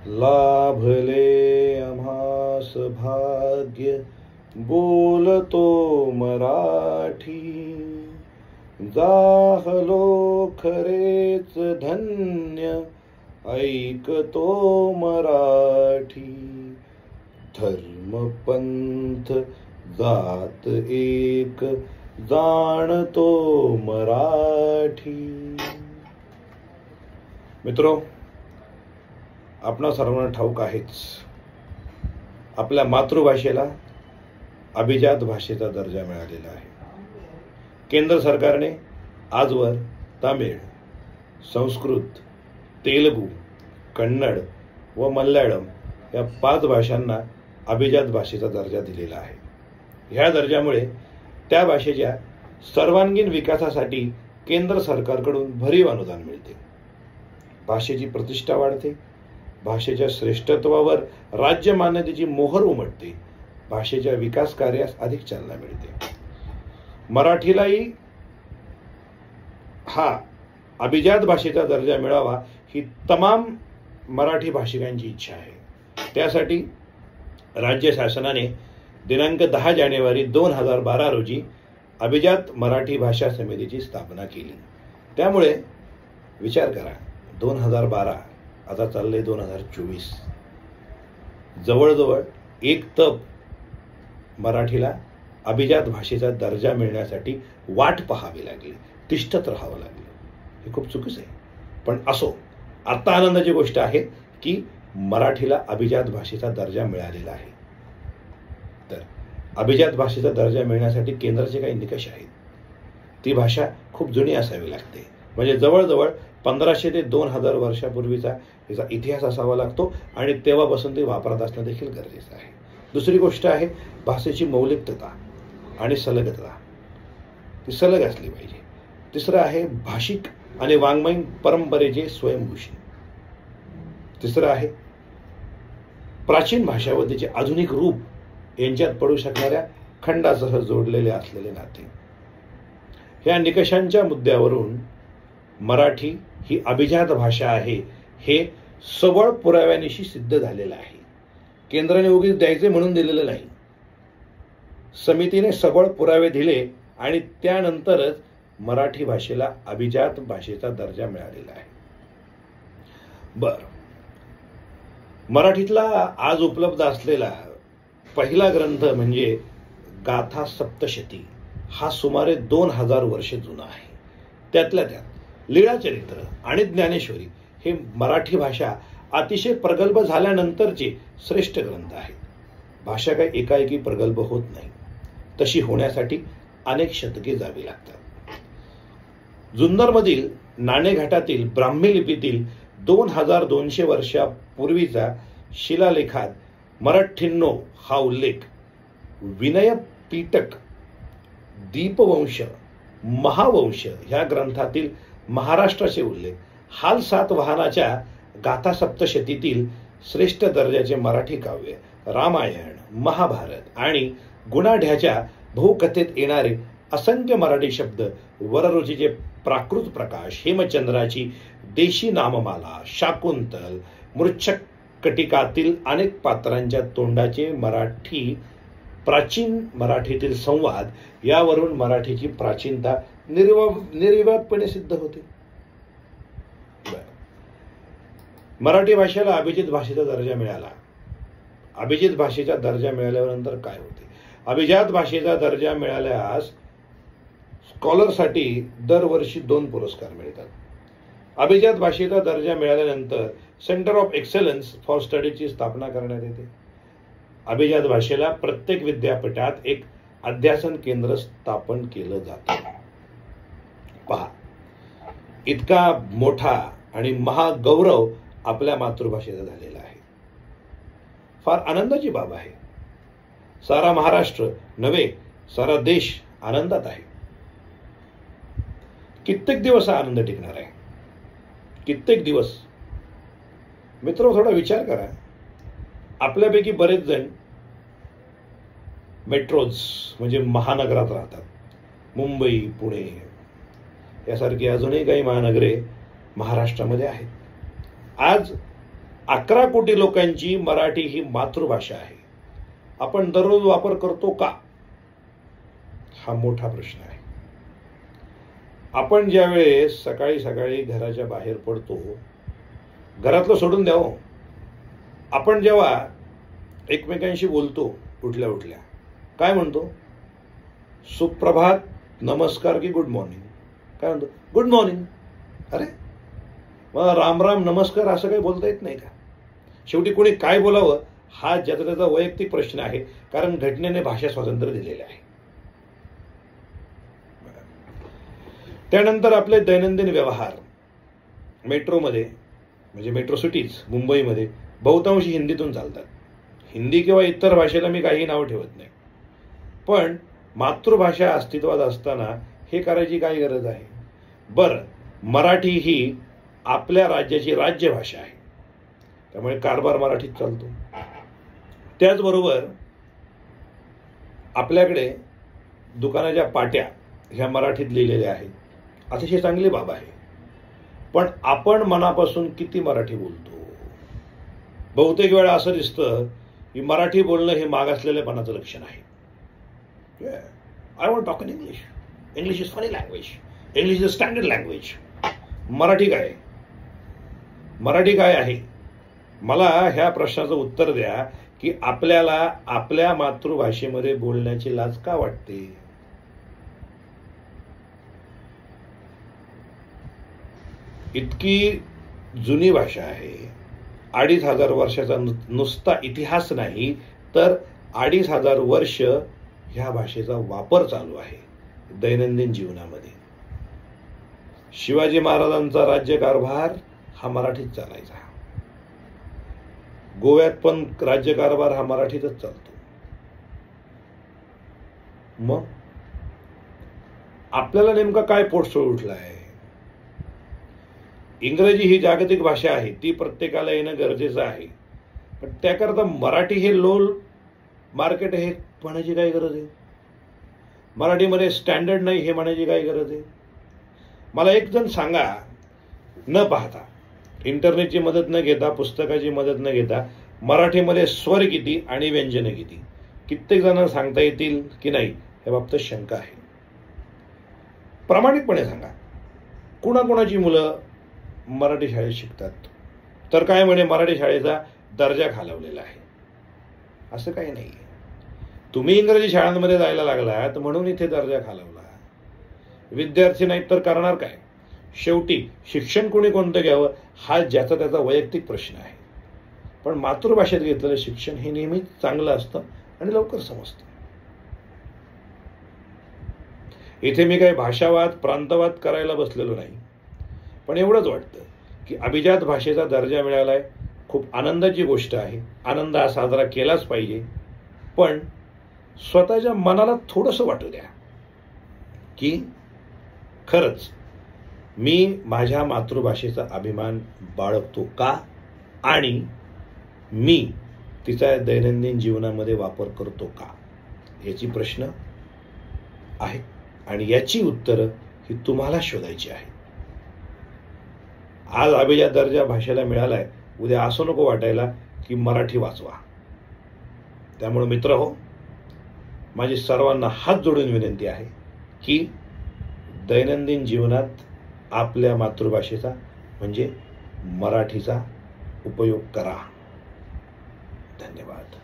लाभले आम्हास भाग्य बोलतो मराठी, जाहलो खरेच धन्य ऐकतो मराठी. धर्म पंथ जात एक जाणतो मराठी. मित्रो, आपणा सर्वांना ठाऊक आहेच, आपल्या मातृभाषेला अभिजात भाषेचा दर्जा मिळालेला आहे. केंद्र सरकारने आजवर तामिळ, संस्कृत, तेलुगू, कन्नड व मल्याळम या 5 भाषांना अभिजात भाषेचा दर्जा दिलेला आहे. ह्या दर्जामुळे त्या भाषेच्या सर्वांगीण विकासासाठी केंद्र सरकारकडून भरीव अनुदान मिळते. भाषेची प्रतिष्ठा वाढते, भाषेच्या श्रेष्ठत्वावर राज्य मान्यतेची मोहर उमटते, भाषेच्या विकास कार्यास अधिक चालना मिळते. मराठीलाही हा अभिजात भाषेचा दर्जा मिळावा ही तमाम मराठी भाषिकांची इच्छा आहे. त्यासाठी राज्य शासनाने दिनांक 10 जानेवारी 2012 रोजी अभिजात मराठी भाषा समितीची स्थापना केली. त्यामुळे विचार करा, 2012 आता चाललंय 2024, जवळजवळ एक तप मराठीला अभिजात भाषेचा दर्जा मिळण्यासाठी वाट पाहावी लागली, तिष्ठत राहावं लागलं. हे खूप चुकीचं आहे. पण असो, आता आनंदाची गोष्ट आहे की मराठीला अभिजात भाषेचा दर्जा मिळालेला आहे. तर अभिजात भाषेचा दर्जा मिळण्यासाठी केंद्राचे काही निकष आहेत. ती भाषा खूप जुनी असावी लागते, म्हणजे जवळजवळ 1500 ते 2000 वर्षापूर्वीचा तिचा इतिहास असावा लागतो आणि तेव्हापासून ती वापरात असणं देखील गरजेचं आहे. दुसरी गोष्ट आहे भाषेची मौलिकता आणि सलगता, ती सलग असली पाहिजे. तिसरं आहे भाषिक आणि वाङ्मयीन परंपरेचे स्वयंभूषण. तिसरं आहे प्राचीन भाषा व तिचे आधुनिक रूप यांच्यात पडू शकणाऱ्या खंडासह जोडलेले असलेले नाते. ह्या निकषांच्या मुद्द्यावरून मराठी ही अभिजात भाषा आहे हे सबळ पुराव्यानिशी सिद्ध झालेलं आहे. केंद्राने उगीच द्यायचे म्हणून दिलेलं नाही. समितीने सबळ पुरावे दिले आणि त्यानंतरच मराठी भाषेला अभिजात भाषेचा दर्जा मिळालेला आहे. मराठीतला आज उपलब्ध असलेला पहिला ग्रंथ म्हणजे गाथा सप्तशती हा सुमारे 2000 वर्षे जुना आहे. त्यातल्या त्यात लीळाचरित्र आणि ज्ञानेश्वरी हे मराठी भाषा अतिशय प्रगल्भ झाल्यानंतरचे श्रेष्ठ ग्रंथ आहेत. भाषा काही एकाएकी प्रगल्भ होत नाही, तशी होण्यासाठी अनेक शतके जावी लागतात. जुन्नरमधील नाणेघाटातील ब्राह्मी लिपीतील 2200 वर्षापूर्वीचा शिलालेखात मराठींनो हा उल्लेख विनय पीटक, दीपवंश, महावंश ह्या ग्रंथातील महाराष्ट्राचे उल्लेख, हाल 7 वाहनाच्या गाथा सप्तशतीतील श्रेष्ठ दर्जाचे मराठी काव्य, रामायण, महाभारत आणि गुणाढ्याच्या बहुकथेत येणारे असंख्य मराठी शब्द, वररुचीचे प्राकृत प्रकाश, हेमचंद्राची देशी नाममाला, शाकुंतल, मृच्छक कटिकातील अनेक पात्रांच्या तोंडाचे मराठी, प्राचीन मराठीतील संवाद यावरून मराठीची प्राचीनता निर्विवादपणे सिद्ध होते. मराठी भाषेला अभिजित भाषेचा दर्जा मिळाला. अभिजित भाषेचा दर्जा मिळाल्यानंतर काय होते? अभिजात भाषेचा दर्जा मिळाल्यास स्कॉलरसाठी दरवर्षी 2 पुरस्कार मिळतात. अभिजात भाषेचा दर्जा मिळाल्यानंतर सेंटर ऑफ एक्सलन्स फॉर स्टडीची स्थापना करण्यात येते. अभिजात भाषेला प्रत्येक विद्यापीठात एक अध्यासन केंद्र स्थापन केलं जातं. पहा, इतका मोठा आणि महागौरव आपल्या मातृभाषेचा झालेला आहे. फार आनंदाची बाब आहे. सारा महाराष्ट्र नव्हे, सारा देश आनंदात आहे. कित्येक दिवस हा आनंद टिकणार आहे, कित्येक दिवस. मित्र, थोडा विचार करा. आपल्यापैकी बरेच जण मेट्रोज म्हणजे महानगरात राहतात. मुंबई, पुणे यासारखी अजूनही काही महानगरे महाराष्ट्रामध्ये आहेत. आज 11 कोटी लोकांची मराठी ही मातृभाषा आहे. आपण दररोज वापर करतो का, हा मोठा प्रश्न आहे. आपण ज्यावेळेस सकाळी सकाळी घराच्या बाहेर पडतो, घरातलं सोडून द्यावं, आपण जेव्हा एकमेकांशी बोलतो उठल्या उठल्या काय म्हणतो? सुप्रभात, नमस्कार की गुड मॉर्निंग? काय म्हणतो? Good morning. अरे मला राम राम नमस्कार असं काही बोलता येत नाही का? शेवटी कोणी काय बोलावं हा ज्याचा त्याचा वैयक्तिक प्रश्न आहे, कारण घटनेने भाषा स्वातंत्र्य दिलेले आहे. त्यानंतर आपले दैनंदिन व्यवहार मेट्रोमध्ये, म्हणजे मेट्रो सिटीज मुंबईमध्ये बहुतांशी हिंदीतून चालतात. हिंदी किंवा इतर भाषेला मी काही नाव ठेवत नाही, पण मातृभाषा अस्तित्वात असताना हे करायची काय गरज आहे? बरं, मराठी ही आपल्या राज्याची राज्यभाषा आहे, त्यामुळे कारभार मराठीत चालतो. त्याचबरोबर आपल्याकडे दुकानाच्या पाट्या ह्या मराठीत लिहिलेल्या आहेत, अतिशय चांगली बाब आहे. पण आपण मनापासून किती मराठी बोलतो? बहुतेक वेळा असं दिसतं की मराठी बोलणं हे मागासलेल्यापणाचं लक्षण आहे. I want talk in English. English is funny language. English is standard language. Marathi काय? मराठी काय आहे? मला ह्या प्रश्नाचं उत्तर द्या की आपल्याला आपल्या मातृभाषेमध्ये बोलण्याची लाज का वाटते? इतकी जुनी भाषा आहे, 2500 वर्षाचा नुसता इतिहास नाही तर 2500 वर्ष ह्या भाषेचा वापर चालू आहे दैनंदिन जीवनामध्ये. शिवाजी महाराजांचा राज्यकारभार हा मराठीत चालायचा. गोव्यात पण राज्यकारभार हा मराठीतच चालतो. मग आपल्याला नेमका काय पोटसोळ उठलाय? इंग्रजी ही जागतिक भाषा आहे, ती प्रत्येकाला येणं गरजेचं आहे, पण त्याकरता मराठी हे लोल मार्केट हे म्हणायची काय गरज आहे? मराठीमध्ये स्टँडर्ड नाही हे म्हणायची काय गरज आहे? मला एक जण सांगा, न पाहता, इंटरनेटची मदत न घेता, पुस्तकाची मदत न घेता, मराठीमध्ये स्वर किती आणि व्यंजने किती? कित्येक जणांना सांगता येतील की नाही या बाबतीत शंका आहे. प्रामाणिकपणे सांगा, कुणाकुणाची मुलं मराठी शाळेत शिकतात? तर काय म्हणे, मराठी शाळेचा दर्जा खालावलेला आहे. असं काही नाही. तुम्ही इंग्रजी शाळांमध्ये जायला लागलात म्हणून इथे दर्जा खालावला. विद्यार्थी नाहीत तर करणार काय? शेवटी शिक्षण कोणी कोणतं घ्यावं हा ज्याचा त्याचा वैयक्तिक प्रश्न आहे, पण मातृभाषेत घेतलेलं शिक्षण हे नेहमीच चांगलं असतं आणि लवकर समजतं. इथे मी काही भाषावाद, प्रांतवाद करायला बसलेलो नाही, पण एवढंच वाटतं की अभिजात भाषेचा दर्जा मिळालाय, खूप आनंदाची गोष्ट आहे. आनंद हा साजरा केलाच पाहिजे, पण स्वतःच्या मनाला थोडंसं वाटू द्या की खरंच मी माझ्या मातृभाषेचा अभिमान बाळगतो का आणि मी तिचा दैनंदिन जीवनामध्ये वापर करतो का, याची प्रश्न आहे आणि याची उत्तरं ही तुम्हाला शोधायची आहे. आज अभिजात दर्जा भाषेला मिळालाय, उद्या असं नको वाटायला की मराठी वाचवा. त्यामुळे मित्रहो, माझी सर्वांना हात जोडून विनंती आहे की दैनंदिन जीवनात आपल्या मातृभाषेचा म्हणजे मराठीचा उपयोग करा. धन्यवाद.